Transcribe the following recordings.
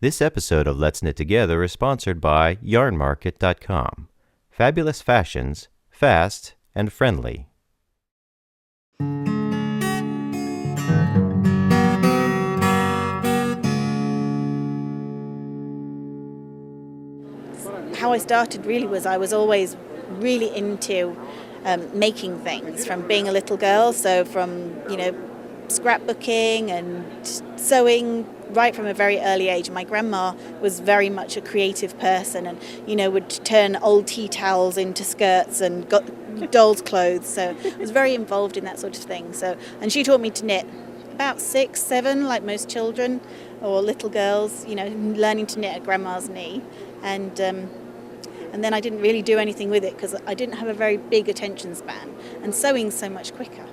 This episode of Let's Knit Together is sponsored by yarnmarket.com. Fabulous fashions, fast and friendly. How I started really was I was always really into making things from being a little girl, so from scrapbooking and sewing right from a very early age. My grandma was very much a creative person and would turn old tea towels into skirts and got dolls' clothes, so I was very involved in that sort of thing. And she taught me to knit about 6, 7, like most children or little girls, learning to knit at grandma's knee. And then I didn't really do anything with it because I didn't have a very big attention span, and sewing's so much quicker.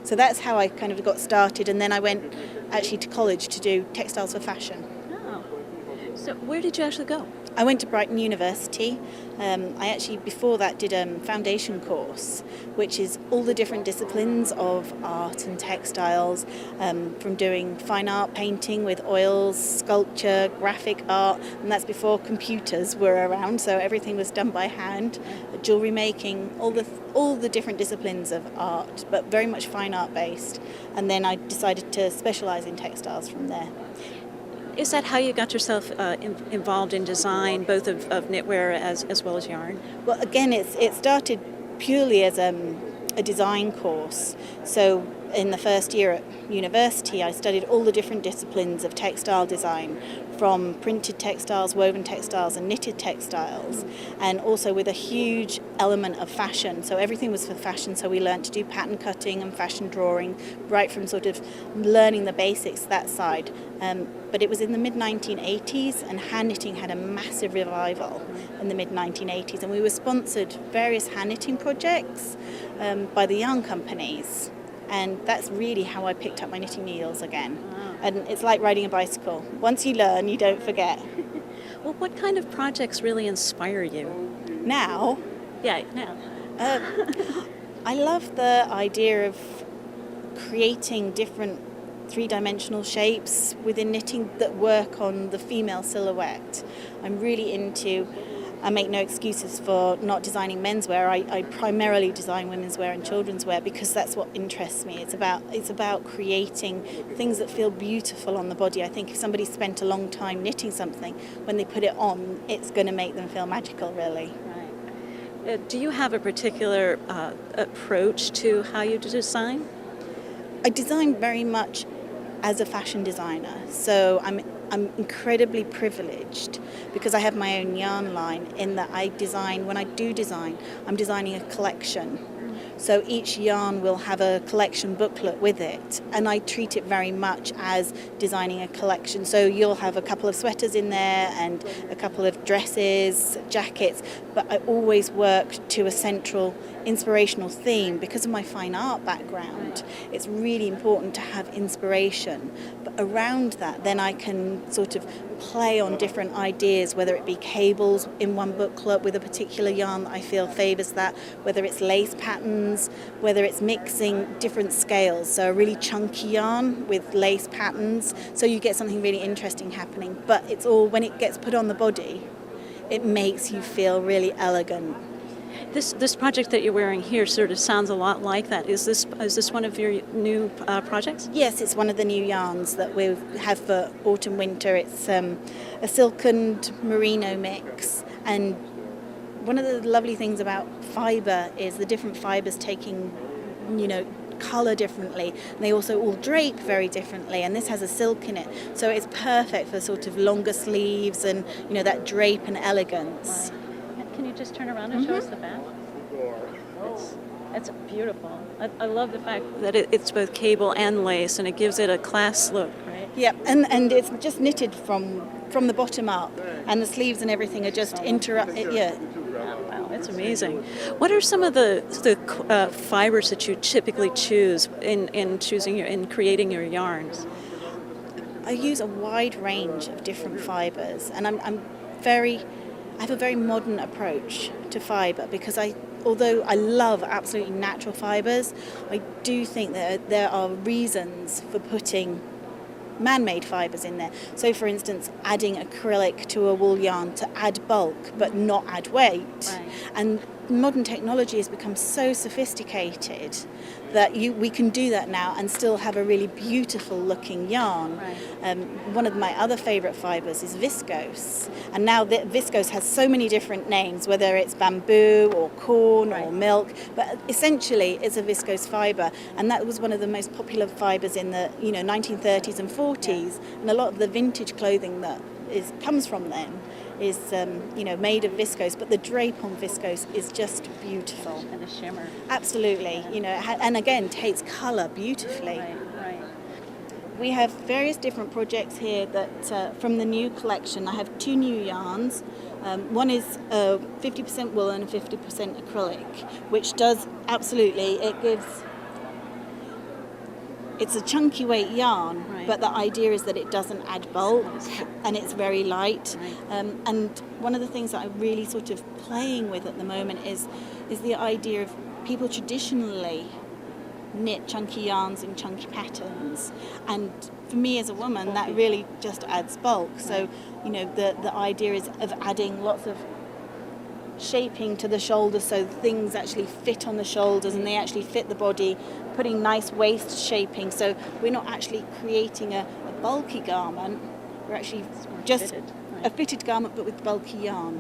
So that's how I kind of got started, and then I went actually to college to do textiles for fashion. Oh, so where did you actually go? I went to Brighton University. I actually, before that, did a foundation course, which is all the different disciplines of art and textiles, from doing fine art painting with oils, sculpture, graphic art, and that's before computers were around, so everything was done by hand, jewellery making, all the different disciplines of art, but very much fine art based. And then I decided to specialise in textiles from there. Is that how you got yourself involved in design, both of knitwear as well as yarn? Well, again, it started purely as a design course. So in the first year at university, I studied all the different disciplines of textile design, from printed textiles, woven textiles and knitted textiles, and also with a huge element of fashion. So everything was for fashion, so we learned to do pattern cutting and fashion drawing, right from sort of learning the basics, that side. But it was in the mid-1980s, and hand knitting had a massive revival in the mid-1980s, and we were sponsored various hand knitting projects by the yarn companies. And that's really how I picked up my knitting needles again. Wow. And it's like riding a bicycle. Once you learn, you don't forget. Well, what kind of projects really inspire you? Now? Yeah, now. I love the idea of creating different three-dimensional shapes within knitting that work on the female silhouette. I'm really into... I make no excuses for not designing menswear. I primarily design women's wear and children's wear because that's what interests me. It's about creating things that feel beautiful on the body. I think if somebody spent a long time knitting something, when they put it on, it's going to make them feel magical, really. Right. Do you have a particular approach to how you design? I design very much as a fashion designer, so I'm incredibly privileged because I have my own yarn line in that when I do design, I'm designing a collection. So each yarn will have a collection booklet with it, and I treat it very much as designing a collection. So you'll have a couple of sweaters in there and a couple of dresses, jackets, but I always work to a central inspirational theme. Because of my fine art background, it's really important to have inspiration, but around that then I can sort of play on different ideas, whether it be cables in one booklet with a particular yarn that I feel favours that, whether it's lace patterns, whether it's mixing different scales, so a really chunky yarn with lace patterns, so you get something really interesting happening. But it's all, when it gets put on the body, it makes you feel really elegant. This project that you're wearing here sort of sounds a lot like that. Is this one of your new projects? Yes, it's one of the new yarns that we have for autumn winter. It's a silkened merino mix, and one of the lovely things about fibre is the different fibres taking, colour differently. And they also all drape very differently, and this has a silk in it, so it's perfect for sort of longer sleeves and that drape and elegance. Right. Can you just turn around and show us the back? It's beautiful. I love the fact that it's both cable and lace, and it gives it a class look, right? Yep, and it's just knitted from the bottom up, and the sleeves and everything are just Wow, it's amazing. What are some of the fibers that you typically choose in creating your yarns? I use a wide range of different fibers, and I have a very modern approach to fibre because although I love absolutely natural fibres, I do think that there are reasons for putting man-made fibres in there. So for instance, adding acrylic to a wool yarn to add bulk but not add weight. Right. And modern technology has become so sophisticated that we can do that now and still have a really beautiful looking yarn. Right. One of my other favourite fibres is viscose, and now viscose has so many different names, whether it's bamboo or corn or milk, but essentially it's a viscose fibre, and that was one of the most popular fibres in the 1930s and 40s, and a lot of the vintage clothing that comes from then is made of viscose, but the drape on viscose is just beautiful. And a shimmer. Absolutely, and again takes colour beautifully. Right. We have various different projects here that from the new collection. I have 2 new yarns. One is 50% woolen and 50% acrylic, which does absolutely, it's a chunky weight yarn, but the idea is that it doesn't add bulk and it's very light. Right. And one of the things that I'm really sort of playing with at the moment is the idea of people traditionally knit chunky yarns in chunky patterns. And for me as a woman, that really just adds bulk. So, the idea is of adding lots of shaping to the shoulders so things actually fit on the shoulders and they actually fit the body, putting nice waist shaping so we're not actually creating a bulky garment, we're actually just fitted, a fitted garment but with bulky yarn,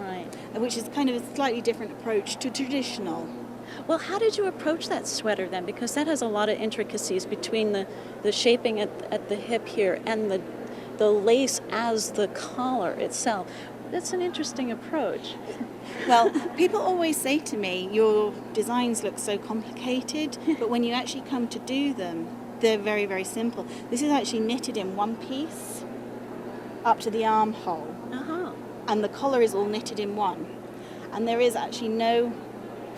which is kind of a slightly different approach to traditional. Well, how did you approach that sweater then? Because that has a lot of intricacies between the shaping at the hip here and the lace as the collar itself. That's an interesting approach. Well, people always say to me, your designs look so complicated, but when you actually come to do them, they're very, very simple. This is actually knitted in one piece up to the armhole, and the collar is all knitted in one. And there is actually no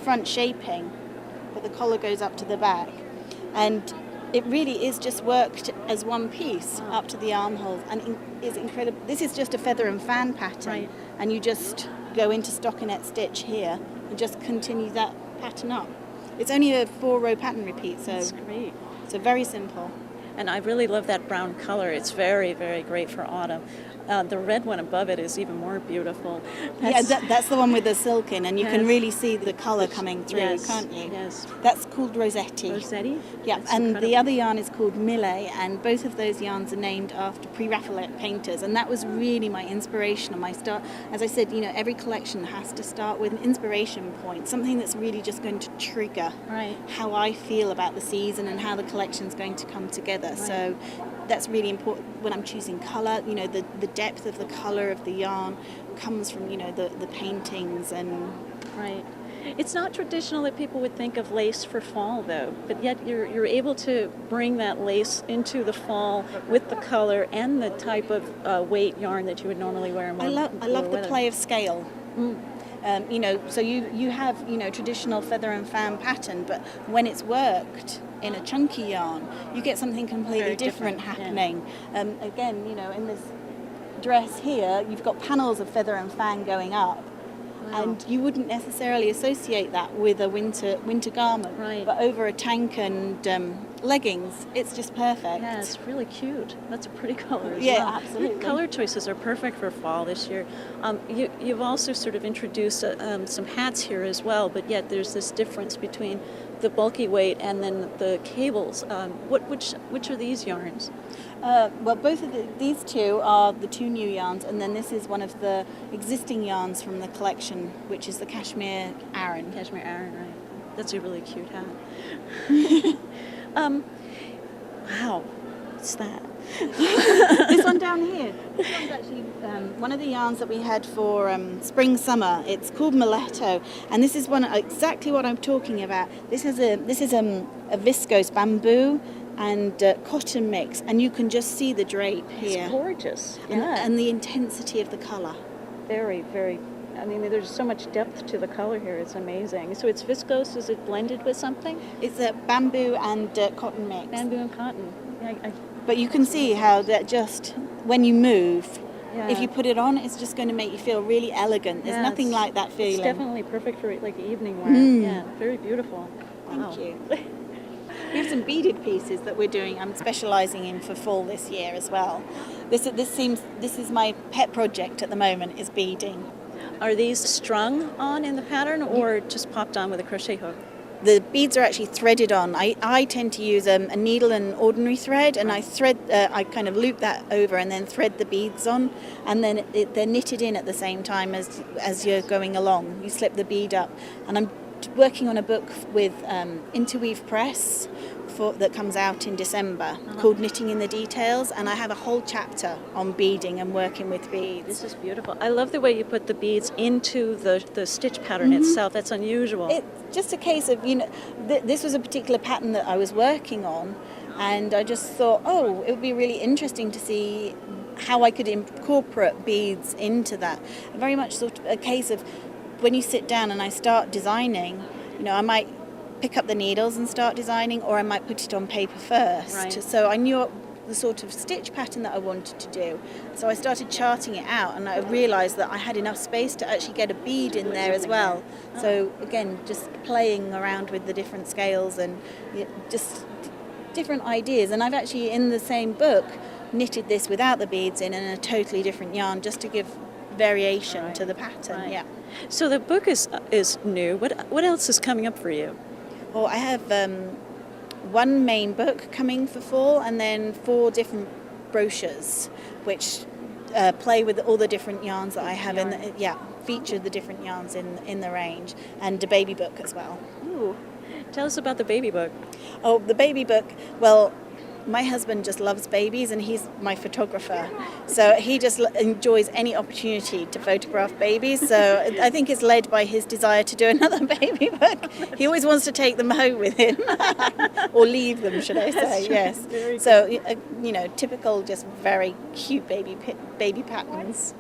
front shaping, but the collar goes up to the back. And it really is just worked as one piece up to the armholes, and it's incredible. This is just a feather and fan pattern, and you just go into stockinette stitch here and just continue that pattern up. It's only a 4-row pattern repeat, so that's great. So very simple. And I really love that brown color. It's very, very great for autumn. The red one above it is even more beautiful. That's the one with the silk in, and you can really see the colour coming through, can't you? Yes. That's called Rossetti. Rossetti? Yeah, That's and incredible. the other yarn is called Millet, and both of those yarns are named after pre-Raphaelite painters, and that was really my inspiration on my start. As I said, every collection has to start with an inspiration point, something that's really just going to trigger how I feel about the season and how the collection's going to come together. So that's really important when I'm choosing colour. The depth of the colour of the yarn comes from the paintings and It's not traditional that people would think of lace for fall though, but yet you're able to bring that lace into the fall with the color and the type of weight yarn that you would normally wear in I love the play of scale. So you have traditional feather and fan pattern, but when it's worked in a chunky yarn, you get something completely different happening. Again, in this dress here, you've got panels of feather and fan going up, and you wouldn't necessarily associate that with a winter garment. But over a tank and leggings, it's just perfect. Yeah, it's really cute. That's a pretty color as well. Yeah, absolutely. Color choices are perfect for fall this year. You've also sort of introduced some hats here as well, but yet there's this difference between the bulky weight and then the cables. Which are these yarns? Well, both of these two are the 2 new yarns, and then this is one of the existing yarns from the collection, which is the Cashmere Aran. Cashmere Aran, right. That's a really cute hat. Wow, what's that? This one down here. This one's actually one of the yarns that we had for spring-summer. It's called Muletto, and this is exactly what I'm talking about. This is a viscose bamboo and cotton mix, and you can just see the drape here. It's gorgeous. And the intensity of the colour. Very, very. I mean, there's so much depth to the color here. It's amazing. So it's viscose. Is it blended with something? It's a bamboo and cotton mix. Bamboo and cotton. Yeah, but you can see how that just, when you move, if you put it on, it's just going to make you feel really elegant. There's nothing like that feeling. It's definitely perfect for like evening wear. Yeah, very beautiful. Thank you. We have some beaded pieces that we're doing. I'm specialising in for fall this year as well. This is my pet project at the moment, is beading. Are these strung on in the pattern or just popped on with a crochet hook? The beads are actually threaded on. I tend to use a needle and ordinary thread, and I kind of loop that over and then thread the beads on, and then they're knitted in at the same time as you're going along. You slip the bead up, and I'm working on a book with Interweave Press that comes out in December called Knitting in the Details, and I have a whole chapter on beading and working with beads. This is beautiful. I love the way you put the beads into the stitch pattern itself. That's unusual. It's just a case of, this was a particular pattern that I was working on, and I just thought, it would be really interesting to see how I could incorporate beads into that. Very much sort of a case of when you sit down and I start designing, I might pick up the needles and start designing, or I might put it on paper first. Right. So I knew the sort of stitch pattern that I wanted to do. So I started charting it out, and I realised that I had enough space to actually get a bead in there as well. So again, just playing around with the different scales and just different ideas. And I've actually, in the same book, knitted this without the beads in a totally different yarn, just to give variation to the pattern. Right. Yeah. So the book is new. What else is coming up for you? Well, I have one main book coming for fall, and then 4 different brochures which play with all the different yarns that I have feature the different yarns in the range, and a baby book as well. Ooh. Tell us about the baby book. Oh, the baby book, well, my husband just loves babies, and he's my photographer. So he just enjoys any opportunity to photograph babies. So I think it's led by his desire to do another baby book. He always wants to take them home with him, or leave them, should I say? Yes. Very so typical, just very cute baby patterns.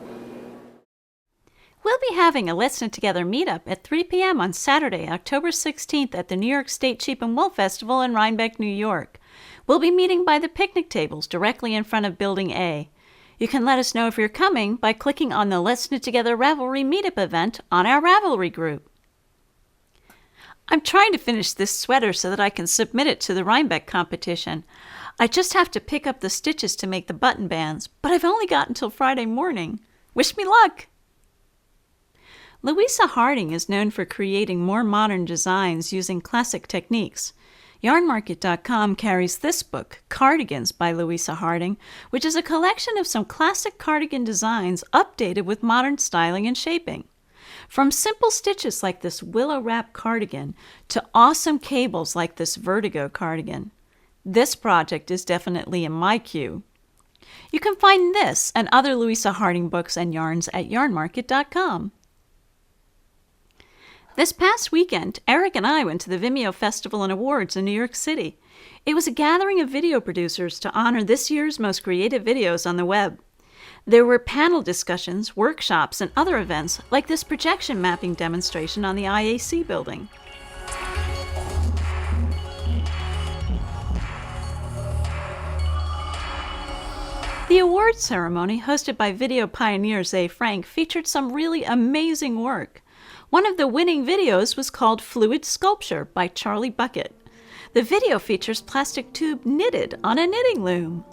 We'll be having a Let's Knit Together meetup at 3 p.m. on Saturday, October 16th at the New York State Sheep and Wool Festival in Rhinebeck, New York. We'll be meeting by the picnic tables directly in front of Building A. You can let us know if you're coming by clicking on the Let's Knit Together Ravelry meetup event on our Ravelry group. I'm trying to finish this sweater so that I can submit it to the Rhinebeck competition. I just have to pick up the stitches to make the button bands, but I've only got until Friday morning. Wish me luck! Louisa Harding is known for creating more modern designs using classic techniques. YarnMarket.com carries this book, Cardigans by Louisa Harding, which is a collection of some classic cardigan designs updated with modern styling and shaping. From simple stitches like this willow wrap cardigan to awesome cables like this vertigo cardigan. This project is definitely in my queue. You can find this and other Louisa Harding books and yarns at YarnMarket.com. This past weekend, Eric and I went to the Vimeo Festival and Awards in New York City. It was a gathering of video producers to honor this year's most creative videos on the web. There were panel discussions, workshops, and other events like this projection mapping demonstration on the IAC building. The awards ceremony, hosted by video pioneer Zay Frank, featured some really amazing work. One of the winning videos was called Fluid Sculpture by Charlie Bucket. The video features plastic tube knitted on a knitting loom.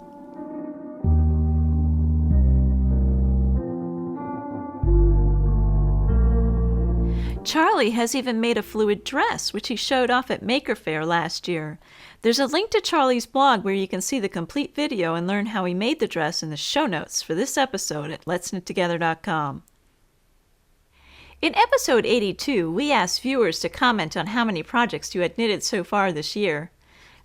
Charlie has even made a fluid dress, which he showed off at Maker Faire last year. There's a link to Charlie's blog where you can see the complete video and learn how he made the dress in the show notes for this episode at letsknittogether.com. In episode 82, we asked viewers to comment on how many projects you had knitted so far this year.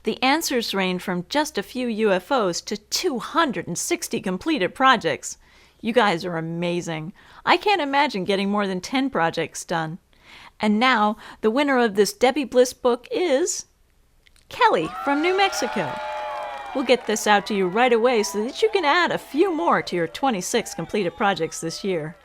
The answers range from just a few UFOs to 260 completed projects. You guys are amazing. I can't imagine getting more than 10 projects done. And now, the winner of this Debbie Bliss book is Kelly from New Mexico. We'll get this out to you right away so that you can add a few more to your 26 completed projects this year.